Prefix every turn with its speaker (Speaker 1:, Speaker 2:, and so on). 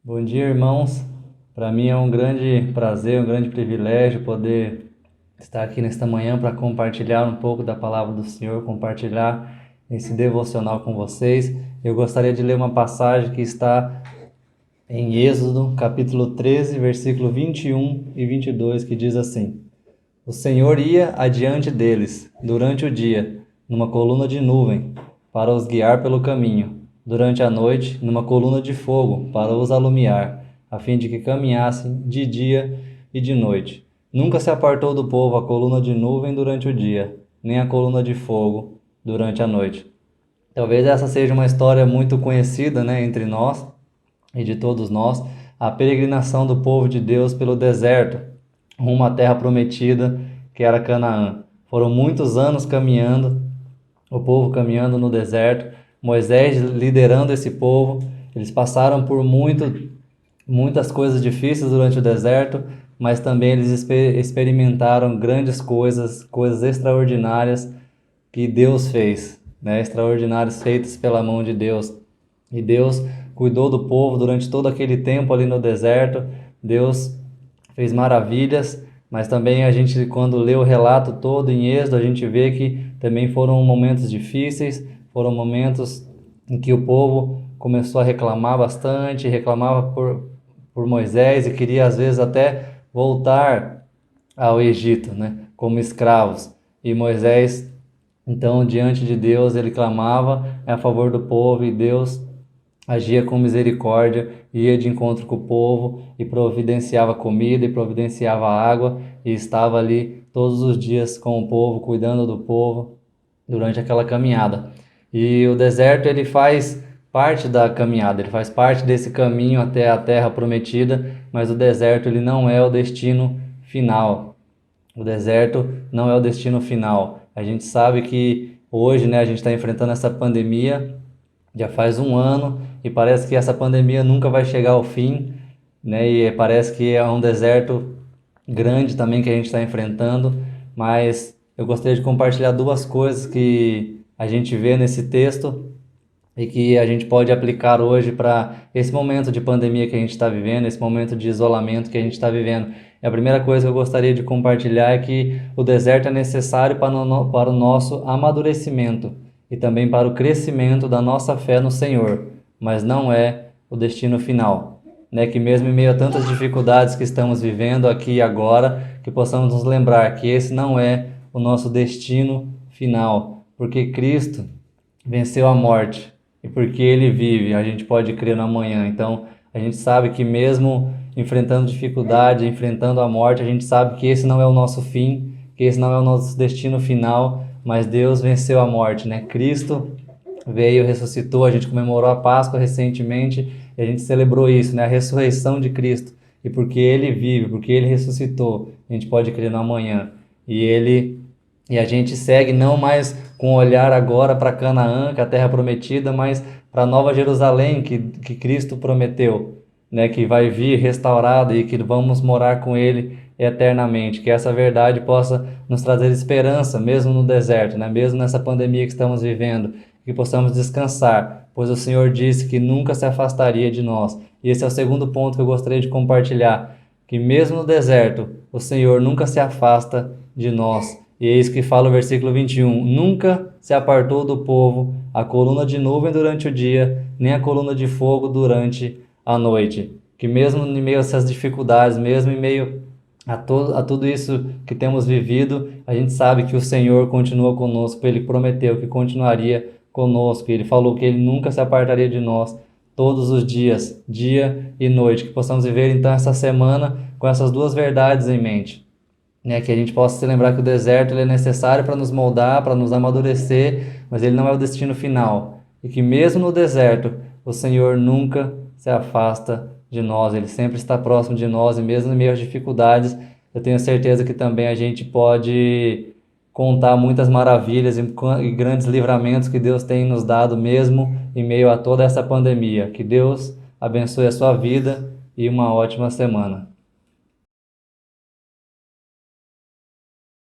Speaker 1: Bom dia, irmãos. Para mim é um grande prazer, um grande privilégio poder estar aqui nesta manhã para compartilhar um pouco da palavra do Senhor, compartilhar esse devocional com vocês. Eu gostaria de ler uma passagem que está em Êxodo, capítulo 13, versículo 21 e 22, que diz assim: O Senhor ia adiante deles durante o dia, numa coluna de nuvem, para os guiar pelo caminho; durante a noite, numa coluna de fogo, para os alumiar, a fim de que caminhassem de dia e de noite. Nunca se apartou do povo a coluna de nuvem durante o dia, nem a coluna de fogo durante a noite. Talvez essa seja uma história muito conhecida, né, entre nós e de todos nós, a peregrinação do povo de Deus pelo deserto, rumo à terra prometida, que era Canaã. Foram muitos anos caminhando, o povo caminhando no deserto, Moisés liderando esse povo. Eles passaram por muitas coisas difíceis durante o deserto, mas também eles experimentaram grandes coisas, coisas extraordinárias que Deus fez, né? Extraordinárias feitas pela mão de Deus. E Deus cuidou do povo durante todo aquele tempo ali no deserto. Deus fez maravilhas, mas também a gente, quando lê o relato todo em Êxodo, a gente vê que também foram momentos difíceis, foram momentos em que o povo começou a reclamar bastante, reclamava por Moisés e queria às vezes até voltar ao Egito, né, como escravos. E Moisés, então, diante de Deus, ele clamava a favor do povo e Deus agia com misericórdia, ia de encontro com o povo e providenciava comida e providenciava água e estava ali todos os dias com o povo, cuidando do povo durante aquela caminhada. E o deserto, ele faz parte da caminhada, ele faz parte desse caminho até a terra prometida, mas o deserto, ele não é o destino final. O deserto não é o destino final. A gente sabe que hoje, né, a gente está enfrentando essa pandemia, já faz um ano, e parece que essa pandemia nunca vai chegar ao fim, né? E parece que é um deserto grande também que a gente está enfrentando, mas eu gostaria de compartilhar duas coisas que a gente vê nesse texto e que a gente pode aplicar hoje para esse momento de pandemia que a gente está vivendo, esse momento de isolamento que a gente está vivendo. E a primeira coisa que eu gostaria de compartilhar é que o deserto é necessário para o nosso amadurecimento e também para o crescimento da nossa fé no Senhor, mas não é o destino final. Né? Que mesmo em meio a tantas dificuldades que estamos vivendo aqui e agora, que possamos nos lembrar que esse não é o nosso destino final, porque Cristo venceu a morte e porque Ele vive, a gente pode crer no amanhã. Então, a gente sabe que mesmo enfrentando dificuldade, enfrentando a morte, a gente sabe que esse não é o nosso fim, que esse não é o nosso destino final, mas Deus venceu a morte, né? Cristo veio, ressuscitou, a gente comemorou a Páscoa recentemente e a gente celebrou isso, né? A ressurreição de Cristo. E porque Ele vive, porque Ele ressuscitou, a gente pode crer no amanhã. E a gente segue não mais com o olhar agora para Canaã, que é a terra prometida, mas para a Nova Jerusalém que Cristo prometeu, né? Que vai vir restaurada e que vamos morar com Ele eternamente. Que essa verdade possa nos trazer esperança, mesmo no deserto, né? Mesmo nessa pandemia que estamos vivendo, que possamos descansar, pois o Senhor disse que nunca se afastaria de nós. E esse é o segundo ponto que eu gostaria de compartilhar, que mesmo no deserto, o Senhor nunca se afasta de nós. E é isso que fala o versículo 21. Nunca se apartou do povo a coluna de nuvem durante o dia, nem a coluna de fogo durante a noite. Que mesmo em meio a essas dificuldades, mesmo em meio a tudo isso que temos vivido, a gente sabe que o Senhor continua conosco. Ele prometeu que continuaria conosco. Ele falou que Ele nunca se apartaria de nós todos os dias, dia e noite. Que possamos viver então essa semana com essas duas verdades em mente. Né, que a gente possa se lembrar que o deserto ele é necessário para nos moldar, para nos amadurecer, mas ele não é o destino final. E que mesmo no deserto, o Senhor nunca se afasta de nós, Ele sempre está próximo de nós, e mesmo em meio às dificuldades, eu tenho certeza que também a gente pode contar muitas maravilhas e grandes livramentos que Deus tem nos dado, mesmo em meio a toda essa pandemia. Que Deus abençoe a sua vida e uma ótima semana.